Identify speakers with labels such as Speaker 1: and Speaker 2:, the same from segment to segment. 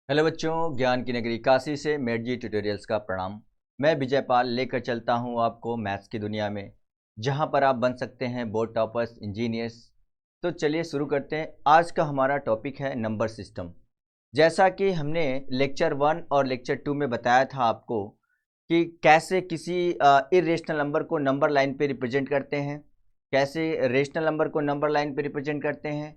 Speaker 1: Hello बच्चों, ज्ञान की नगरी काशी से मेट जी ट्यूटोरियल्स का प्रणाम। मैं विजय पाल लेकर चलता हूं आपको मैथ्स की दुनिया में, जहां पर आप बन सकते हैं बोर्ड टॉपर्स, इंजीनियर्स। तो चलिए शुरू करते हैं। आज का हमारा टॉपिक है नंबर सिस्टम। जैसा कि हमने लेक्चर 1 और लेक्चर 2 में बताया था आपको कि कैसे किसी इरेशनल नंबर को नंबर लाइन पे रिप्रेजेंट करते हैं, कैसे रेशनल नंबर को नंबर लाइन पे रिप्रेजेंट करते हैं,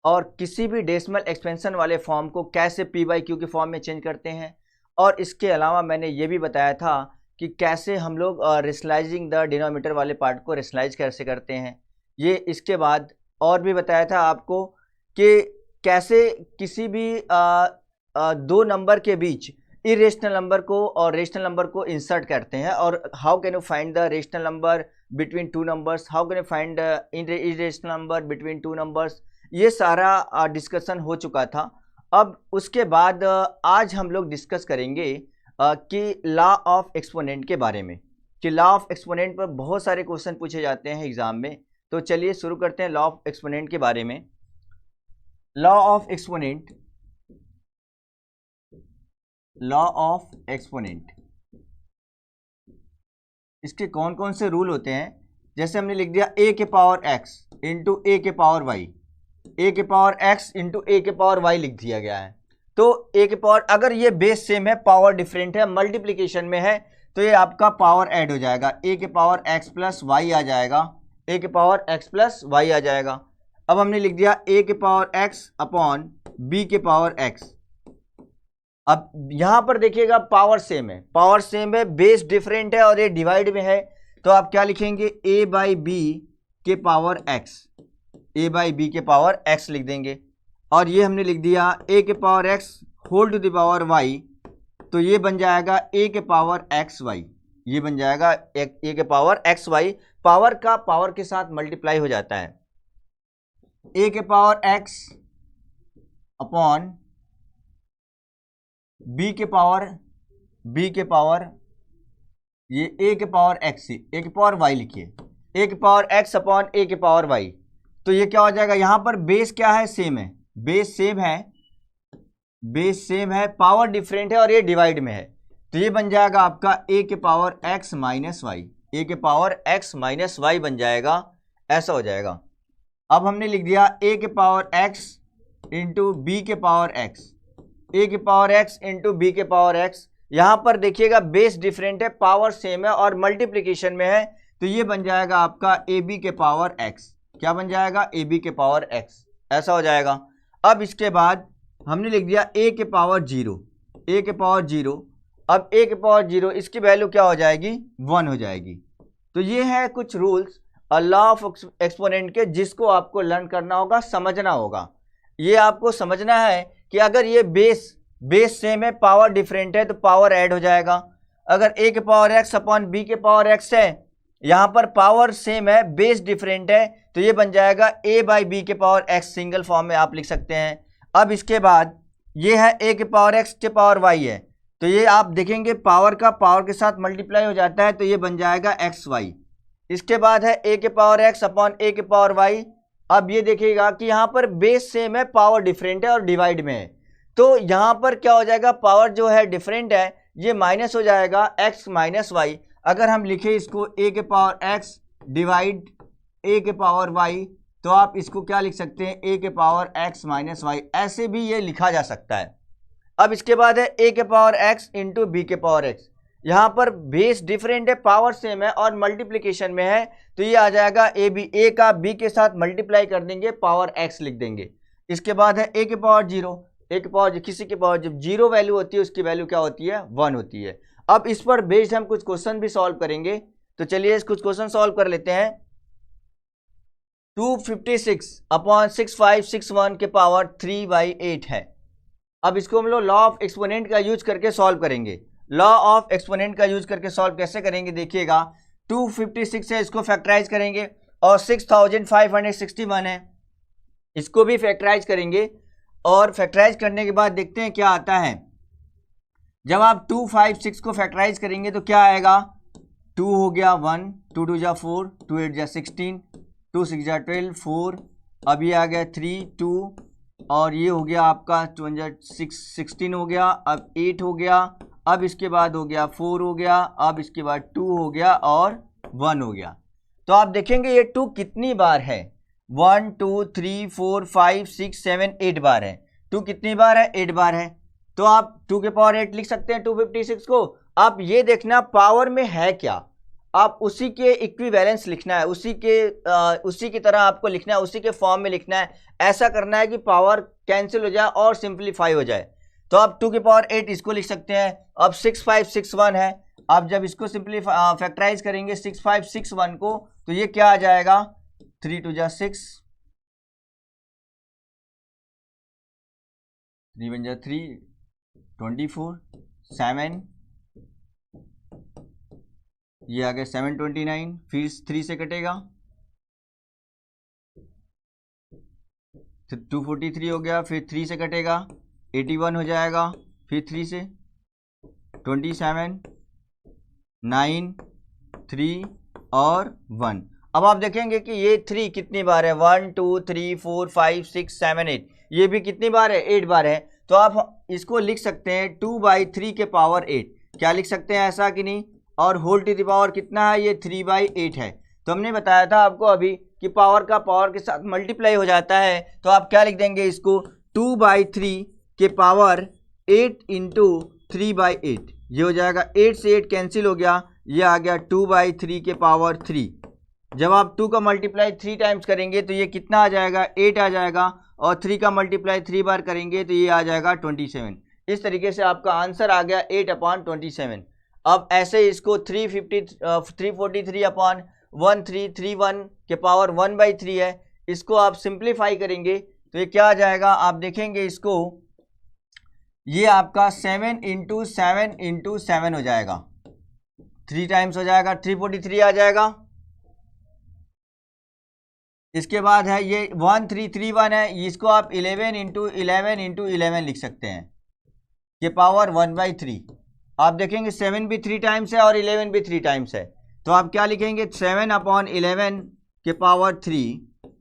Speaker 1: और किसी भी डेसिमल एक्सपेंशन वाले फॉर्म को कैसे पी बाई क्यू के फॉर्म में चेंज करते हैं। और इसके अलावा मैंने ये भी बताया था कि कैसे हम लोग रेशनलाइजिंग द डिनोमिनेटर वाले पार्ट को रेशनलाइज कैसे करते हैं। ये इसके बाद और भी बताया था आपको कि कैसे किसी भी दो नंबर के बीच इरेशनल नंबर को और रेशनल नंबर को इंसर्ट करते हैं, और how can you find the rational number between two numbers, how can you find the irrational number between two numbers. ये सारा डिस्कशन हो चुका था। अब उसके बाद आज हम लोग डिस्कस करेंगे कि लॉ ऑफ एक्सपोनेंट के बारे में, कि लॉ ऑफ एक्सपोनेंट पर बहुत सारे क्वेश्चन पूछे जाते हैं एग्जाम में। तो चलिए शुरू करते हैं लॉ ऑफ एक्सपोनेंट के बारे में। Law of exponent, law of exponent, इसके कौन कौन से रूल होते हैं। जैसे हमने लिख दिया a के पावर x इंटू ए के पावर y, ए के पावर x इंटू ए के पावर y लिख दिया गया है। तो ए के पावर, अगर ये बेस सेम है, पावर डिफरेंट है, मल्टीप्लीकेशन में है, तो ये आपका पावर ऐड हो जाएगा, ए के पावर x प्लस वाई आ जाएगा, ए के पावर x प्लस वाई आ जाएगा। अब हमने लिख दिया ए के पावर x अपॉन बी के पावर x। अब यहां पर देखिएगा पावर सेम है, पावर सेम है, बेस डिफरेंट है और ये डिवाइड में है, तो आप क्या लिखेंगे, a बाई बी के power x, a by B के पावर x लिख देंगे। और ये हमने लिख दिया a के power x whole to the power y, तो ये बन जाएगा a के पावर x y, ये बन जाएगा a के पावर x y। पावर का पावर के साथ मल्टीप्लाई हो जाता है, a के पावर x अपॉन b के पावर ये a के पावर x, a के पावर y लिखिए, a के पावर x अपॉन a के पावर y। तो ये क्या हो जाएगा, यहां पर बेस क्या है, सेम है, बेस सेम है, बेस सेम है, पावर डिफरेंट है और ये डिवाइड में है, तो ये बन जाएगा आपका a के पावर x माइनस वाई, ए के पावर x माइनस वाई बन जाएगा, ऐसा हो जाएगा। अब हमने लिख दिया a के पावर x इंटू बी के पावर x, ए के पावर x इंटू बी के पावर x। यहां पर देखिएगा बेस डिफरेंट है, पावर सेम है और मल्टीप्लीकेशन में है, तो ये बन जाएगा आपका ए बी के पावर x। क्या बन जाएगा, ए बी के पावर x, ऐसा हो जाएगा। अब इसके बाद हमने लिख दिया a के पावर 0, a के पावर 0। अब a के पावर 0 इसकी वैल्यू क्या हो जाएगी, 1 हो जाएगी। तो ये है कुछ रूल्स लॉ ऑफ एक्सपोनेंट के, जिसको आपको लर्न करना होगा, समझना होगा। ये आपको समझना है कि अगर ये बेस सेम है, पावर डिफरेंट है, तो पावर ऐड हो जाएगा। अगर a के पावर x अपॉन b के पावर x है, यहां पर पावर सेम है, बेस डिफरेंट है, तो ये बन जाएगा a बाई बी के पावर x, सिंगल फॉर्म में आप लिख सकते हैं। अब इसके बाद ये है a के पावर x के पावर y है, तो ये आप देखेंगे पावर का पावर के साथ मल्टीप्लाई हो जाता है, तो ये बन जाएगा एक्स वाई। इसके बाद है a के पावर x अपॉन a के पावर y। अब ये देखिएगा कि यहाँ पर बेस सेम है, पावर डिफरेंट है और डिवाइड में है, तो यहाँ पर क्या हो जाएगा, पावर जो है डिफरेंट है, ये माइनस हो जाएगा x माइनस वाई। अगर हम लिखें इसको a के पावर x डिवाइड a के पावर y, तो आप इसको क्या लिख सकते हैं, a के पावर x माइनस वाई, ऐसे भी ये लिखा जा सकता है। अब इसके बाद है a के पावर x इंटू बी के पावर x। यहाँ पर बेस डिफरेंट है, पावर सेम है और मल्टीप्लीकेशन में है, तो ये आ जाएगा ए बी, ए का बी के साथ मल्टीप्लाई कर देंगे, पावर x लिख देंगे। इसके बाद है a के पावर 0, ए के पावर, किसी के पावर जब 0 वैल्यू होती है उसकी वैल्यू क्या होती है, 1 होती है। अब इस पर बेस्ड हम कुछ क्वेश्चन भी सॉल्व करेंगे, तो चलिए कुछ क्वेश्चन सॉल्व कर लेते हैं। 256 अपॉन 6561 के पावर 3/8 है। अब इसको हम लोग लॉ ऑफ एक्सपोनेंट का यूज करके सॉल्व करेंगे। लॉ ऑफ एक्सपोनेंट का यूज करके सॉल्व कैसे करेंगे, देखिएगा 256 है, इसको फैक्टराइज करेंगे, और 6561 है, इसको भी फैक्टराइज करेंगे, और फैक्टराइज करने के बाद देखते हैं क्या आता है। जब आप 256 को फैक्टराइज करेंगे तो क्या आएगा, 2 हो गया 1, 2 2 जा 4, 2 8 जा 16, 2 6 जा 12, 4, अब ये आ गया 3 2, और ये हो गया आपका 16 हो गया, अब 8 हो गया, अब इसके बाद हो गया 4 हो गया, अब इसके बाद 2 हो गया और 1 हो गया। तो आप देखेंगे ये 2 कितनी बार है, 1 2 3 4 5 6 7 8 बार है। 2 कितनी बार है, 8 बार है। तो आप 2 के पावर 8 लिख सकते हैं 256 को। आप ये देखना पावर में है क्या, आप उसी के इक्विवेलेंस लिखना है, उसी की तरह आपको लिखना है, उसी के फॉर्म में लिखना है। ऐसा करना है कि पावर कैंसिल हो जाए और सिंप्लीफाई हो जाए। तो आप 2 के पावर 8 इसको लिख सकते हैं। अब 6561 है, आप जब इसको सिंप्लीफाई फैक्टराइज करेंगे 6561 को, तो ये क्या आ जाएगा, 3 2 जा 6, 3 1 जा 3, 24, 7, ये आ गया 729, फिर 3 से कटेगा, 243 हो गया, फिर 3 से कटेगा 81 हो जाएगा, फिर 3 से 27, 9, 3 और 1। अब आप देखेंगे कि ये 3 कितनी बार है, 1 2 3 4 5 6 7 8, ये भी कितनी बार है, 8 बार है। तो आप इसको लिख सकते हैं 2/3 के पावर 8, क्या लिख सकते हैं, ऐसा कि नहीं। और होल टू द पावर कितना है, ये 3/8 है। तो हमने बताया था आपको अभी कि पावर का पावर के साथ मल्टीप्लाई हो जाता है, तो आप क्या लिख देंगे इसको, 2/3 के पावर 8 इंटू 3/8, ये हो जाएगा 8 से 8 कैंसिल हो गया, ये आ गया 2/3 के पावर 3। जब आप 2 का मल्टीप्लाई 3 टाइम्स करेंगे तो ये कितना आ जाएगा, 8 आ जाएगा, और 3 का मल्टीप्लाई 3 बार करेंगे तो ये आ जाएगा 27। इस तरीके से आपका आंसर आ गया 8/27। अब ऐसे इसको 343/1331 के पावर 1/3 है, इसको आप सिंप्लीफाई करेंगे तो ये क्या आ जाएगा, आप देखेंगे इसको, ये आपका 7 इंटू 7 इंटू 7 हो जाएगा, 3 टाइम्स हो जाएगा, 343 आ जाएगा। इसके बाद है ये 1331 है, इसको आप 11 इंटू 11 इंटू 11 लिख सकते हैं के पावर 1/3। आप देखेंगे 7 भी 3 टाइम्स है और 11 भी 3 टाइम्स है, तो आप क्या लिखेंगे, 7/11 के पावर 3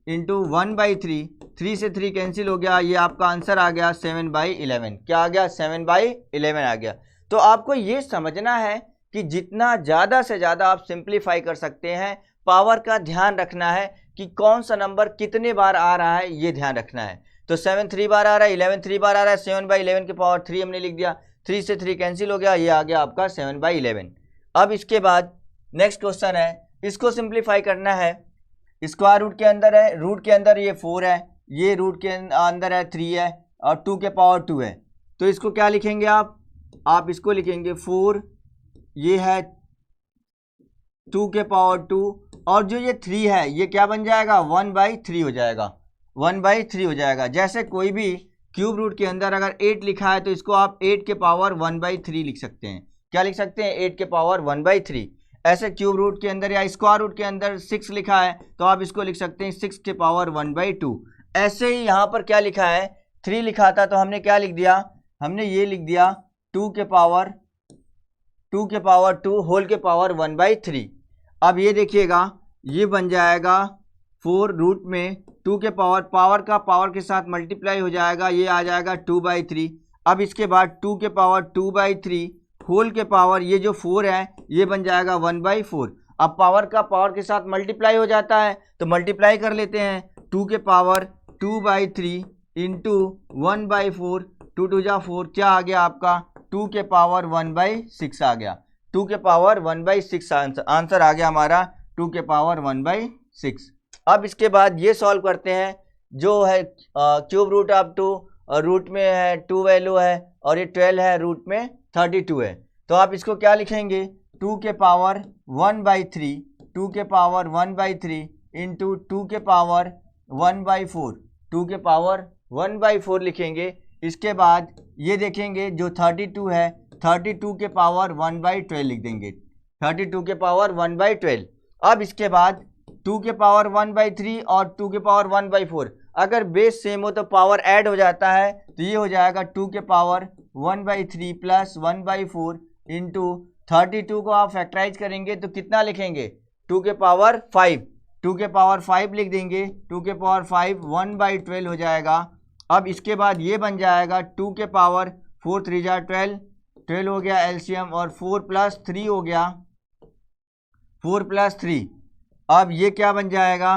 Speaker 1: इंटू 1/3, 3 से 3 कैंसिल हो गया, ये आपका आंसर आ गया 7/11। क्या आ गया, 7/11 आ गया। तो आपको ये समझना है कि जितना ज़्यादा से ज़्यादा आप सिंप्लीफाई कर सकते हैं, पावर का ध्यान रखना है कि कौन सा नंबर कितने बार आ रहा है, ये ध्यान रखना है। तो 7 3 बार आ रहा है, 11 3 बार आ रहा है, 7/11 के पावर 3 हमने लिख दिया, 3 से 3 कैंसिल हो गया, ये आ गया आपका 7/11। अब इसके बाद नेक्स्ट क्वेश्चन है, इसको सिंप्लीफाई करना है। स्क्वायर रूट के अंदर है, रूट के अंदर ये 4 है, ये रूट के अंदर है 3 है, और 2 के पावर 2 है। तो इसको क्या लिखेंगे आप इसको लिखेंगे 4, ये है 2 के पावर 2, और जो ये 3 है ये क्या बन जाएगा, 1/3 हो जाएगा, 1/3 हो जाएगा। जैसे कोई भी क्यूब रूट के अंदर अगर 8 लिखा है तो इसको आप 8 के पावर 1/3 लिख सकते हैं। क्या लिख सकते हैं, 8 के पावर 1/3। ऐसे क्यूब रूट के अंदर या स्क्वायर रूट के अंदर 6 लिखा है तो आप इसको लिख सकते हैं 6 के पावर 1/2। ऐसे ही यहाँ पर क्या लिखा है, 3 लिखा था तो हमने क्या लिख दिया, हमने ये लिख दिया 2 के पावर 2 होल के पावर 1/3। अब ये देखिएगा, ये बन जाएगा 4 रूट में 2 के पावर का पावर के साथ मल्टीप्लाई हो जाएगा, ये आ जाएगा 2/3। अब इसके बाद 2 के पावर 2/3 होल के पावर, ये जो 4 है ये बन जाएगा 1/4। अब पावर का पावर के साथ मल्टीप्लाई हो जाता है तो मल्टीप्लाई कर लेते हैं, 2 के पावर 2/3 इंटू 1/4, 2 2 जा 4, क्या आ गया आपका, 2 के पावर 1/6 आ गया, 2 के पावर 1/6 आंसर आ गया हमारा 2 के पावर 1/6। अब इसके बाद ये सॉल्व करते हैं, जो है क्यूब रूट ऑफ 2, रूट में है 2 वैल्यू है, और ये 12 है, रूट में 32 है। तो आप इसको क्या लिखेंगे, 2 के पावर 1/3, 2 के पावर 1/3 इंटू 2 के पावर 1/4, 2 के पावर 1/4 लिखेंगे। इसके बाद ये देखेंगे जो 32 है, 32 के पावर 1/12 लिख देंगे, 32 के पावर 1/12। अब इसके बाद 2 के पावर 1/3 और 2 के पावर 1/4, अगर बेस सेम हो तो पावर ऐड हो जाता है, तो ये हो जाएगा 2 के पावर 1/3 प्लस 1/4 इंटू 32 को आप फैक्टराइज करेंगे तो कितना लिखेंगे, 2 के पावर 5, 2 के पावर 5 लिख देंगे, 2 के पावर 5 1/12 हो जाएगा, अब इसके बाद ये बन जाएगा 2 के पावर 4 3 जा 12, 12 हो गया एलसीएम, और 4 + 3 हो गया, 4 + 3। अब ये क्या बन जाएगा,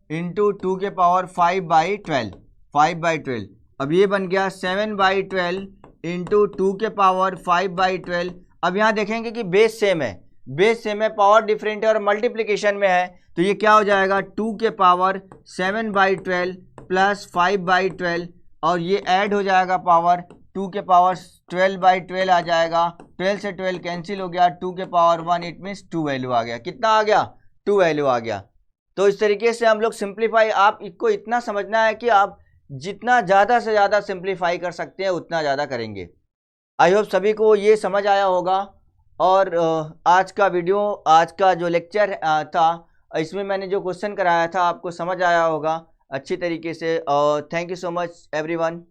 Speaker 1: इंटू 2 के पावर 5/12, 5/12। अब ये बन गया 7/12 इंटू 2 के पावर 5/12। अब यहाँ देखेंगे कि बेस सेम है, बेस सेम है, पावर डिफरेंट है और मल्टीप्लिकेशन में है, तो ये क्या हो जाएगा 2 के पावर 7/12 प्लस 5/12, और ये ऐड हो जाएगा पावर 2 के पावर 12/12 आ जाएगा, 12 से 12 कैंसिल हो गया, 2 के पावर 1, इट मीन्स 2 वैल्यू आ गया। कितना आ गया, 2 वैल्यू आ गया। तो इस तरीके से हम लोग सिंप्लीफाई, आप इसको इतना समझना है कि आप जितना ज़्यादा से ज़्यादा सिंप्लीफाई कर सकते हैं उतना ज़्यादा करेंगे। आई होप सभी को ये समझ आया होगा। और आज का वीडियो, आज का जो लेक्चर था, इसमें मैंने जो क्वेश्चन कराया था आपको समझ आया होगा अच्छी तरीके से। और thank you so much everyone.